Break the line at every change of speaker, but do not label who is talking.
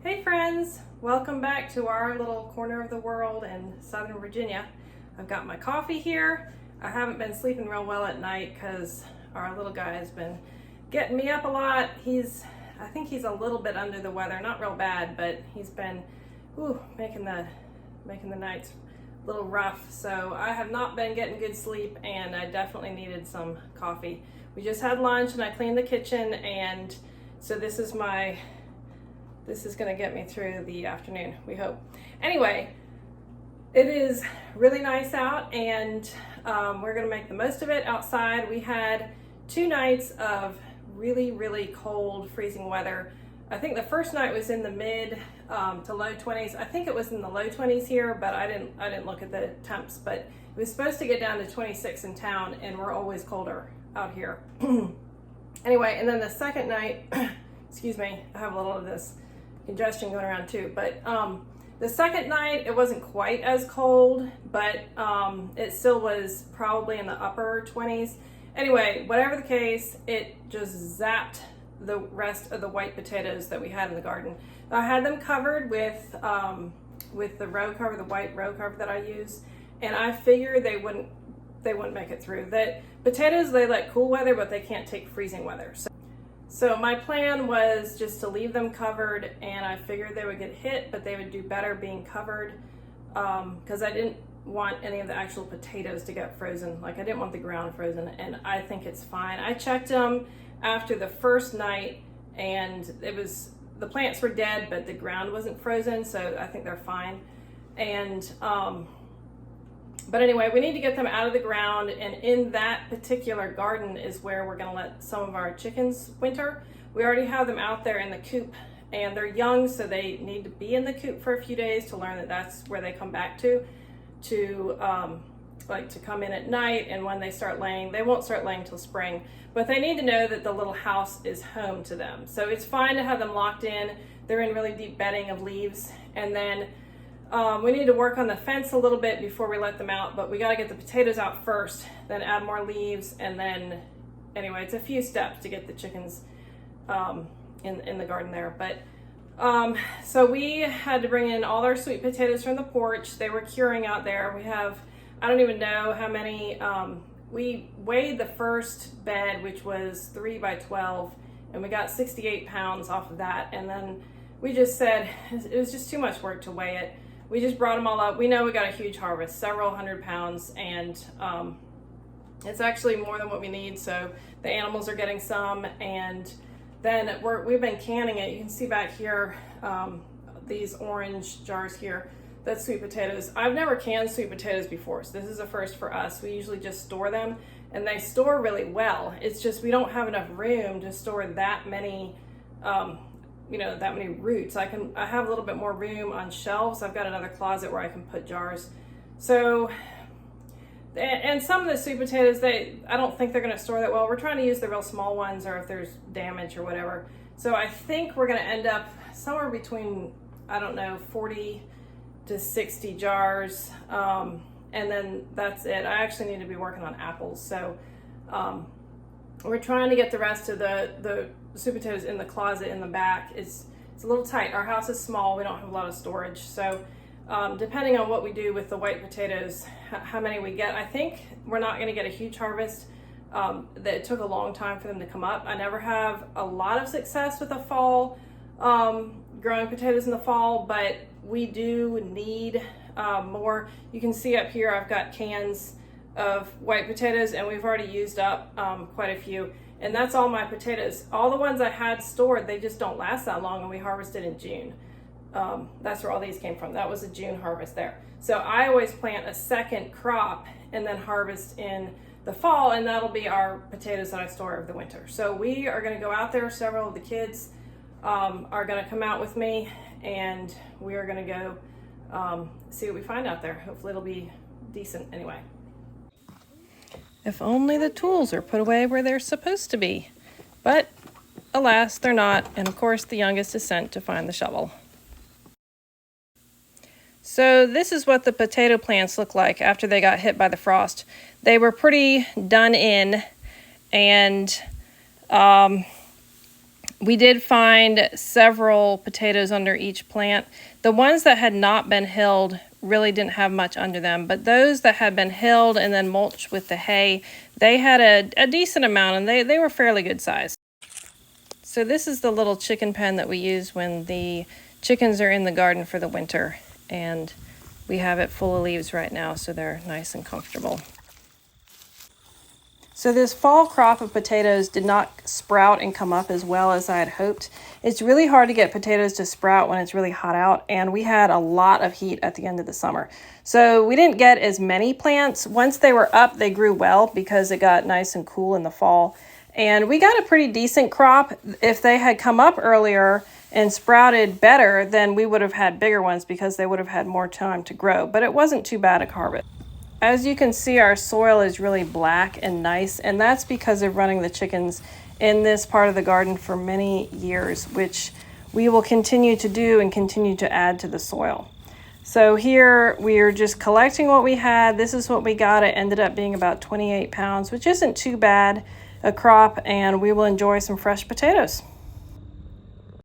Hey friends, welcome back to our little corner of the world in Southern Virginia. I've got my coffee here. I haven't been sleeping real well at night because our little guy has been getting me up a lot. I think he's a little bit under the weather, not real bad, but he's been making the nights a little rough. So I have not been getting good sleep and I definitely needed some coffee. We just had lunch and I cleaned the kitchen, and so this is gonna get me through the afternoon, we hope. Anyway, it is really nice out and we're gonna make the most of it outside. We had 2 nights of really cold, freezing weather. I think the first night was in the mid to low 20s. I think it was in the low 20s here, but I didn't look at the temps, but it was supposed to get down to 26 in town, and we're always colder out here. Anyway, and then the second night, excuse me, I have a little of this congestion going around too, but the second night it wasn't quite as cold, but it still was probably in the upper 20s. Anyway, whatever the case, it just zapped the rest of the white potatoes that we had in the garden. I had them covered with the row cover, the white row cover that I use, and I figured they wouldn't make it through. That potatoes, they like cool weather, but they can't take freezing weather. So my plan was just to leave them covered, and I figured they would get hit, but they would do better being covered because I didn't want any of the actual potatoes to get frozen. Like, I didn't want the ground frozen, and I think it's fine. I checked them after the first night, and the plants were dead, but the ground wasn't frozen, so I think they're fine. And but anyway, we need to get them out of the ground, and in that particular garden is where we're gonna let some of our chickens winter. We already have them out there in the coop, and they're young, so they need to be in the coop for a few days to learn that that's where they come back to come in at night. And when they start laying, they won't start laying till spring, but they need to know that the little house is home to them. So it's fine to have them locked in. They're in really deep bedding of leaves, and then we need to work on the fence a little bit before we let them out, but we got to get the potatoes out first, then add more leaves, and then anyway, it's a few steps to get the chickens in the garden there. But so we had to bring in all our sweet potatoes from the porch. They were curing out there. We have, I don't even know how many. We weighed the first bed, which was 3 by 12, and we got 68 pounds off of that. And then we just said it was just too much work to weigh it. We just brought them all up. We know we got a huge harvest, several hundred pounds, and it's actually more than what we need. So the animals are getting some, and then we've been canning it. You can see back here, these orange jars here, that's sweet potatoes. I've never canned sweet potatoes before, so this is a first for us. We usually just store them, and they store really well. It's just we don't have enough room to store that many that many roots. I have a little bit more room on shelves. I've got another closet where I can put jars. So, and some of the sweet potatoes, I don't think they're going to store that well. We're trying to use the real small ones, or if there's damage or whatever. So I think we're going to end up somewhere between, 40 to 60 jars. And then that's it. I actually need to be working on apples. So we're trying to get the rest of the sweet potatoes in the closet in the back. It's a little tight. Our house is small. We don't have a lot of storage. So depending on what we do with the white potatoes, how many we get, I think we're not going to get a huge harvest. That it took a long time for them to come up. I never have a lot of success with the fall, growing potatoes in the fall, but we do need more. You can see up here I've got cans of white potatoes, and we've already used up quite a few. And that's all my potatoes. All the ones I had stored, they just don't last that long, and we harvested in June. That's where all these came from. That was a June harvest there. So I always plant a second crop and then harvest in the fall, and that'll be our potatoes that I store over the winter. So we are gonna go out there. Several of the kids are gonna come out with me, and we are gonna go see what we find out there. Hopefully it'll be decent anyway. If only the tools are put away where they're supposed to be. But alas, they're not. And of course, the youngest is sent to find the shovel. So this is what the potato plants look like after they got hit by the frost. They were pretty done in, and We did find several potatoes under each plant. The ones that had not been hilled really didn't have much under them, but those that had been hilled and then mulched with the hay, they had a decent amount, and they were fairly good size. So this is the little chicken pen that we use when the chickens are in the garden for the winter, and we have it full of leaves right now, so they're nice and comfortable. So this fall crop of potatoes did not sprout and come up as well as I had hoped. It's really hard to get potatoes to sprout when it's really hot out, and we had a lot of heat at the end of the summer. So we didn't get as many plants. Once they were up, they grew well because it got nice and cool in the fall. And we got a pretty decent crop. If they had come up earlier and sprouted better, then we would have had bigger ones because they would have had more time to grow. But it wasn't too bad a harvest. As you can see, our soil is really black and nice, and that's because of running the chickens in this part of the garden for many years, which we will continue to do and continue to add to the soil. So here we are just collecting what we had. This is what we got. It ended up being about 28 pounds, which isn't too bad a crop, and we will enjoy some fresh potatoes.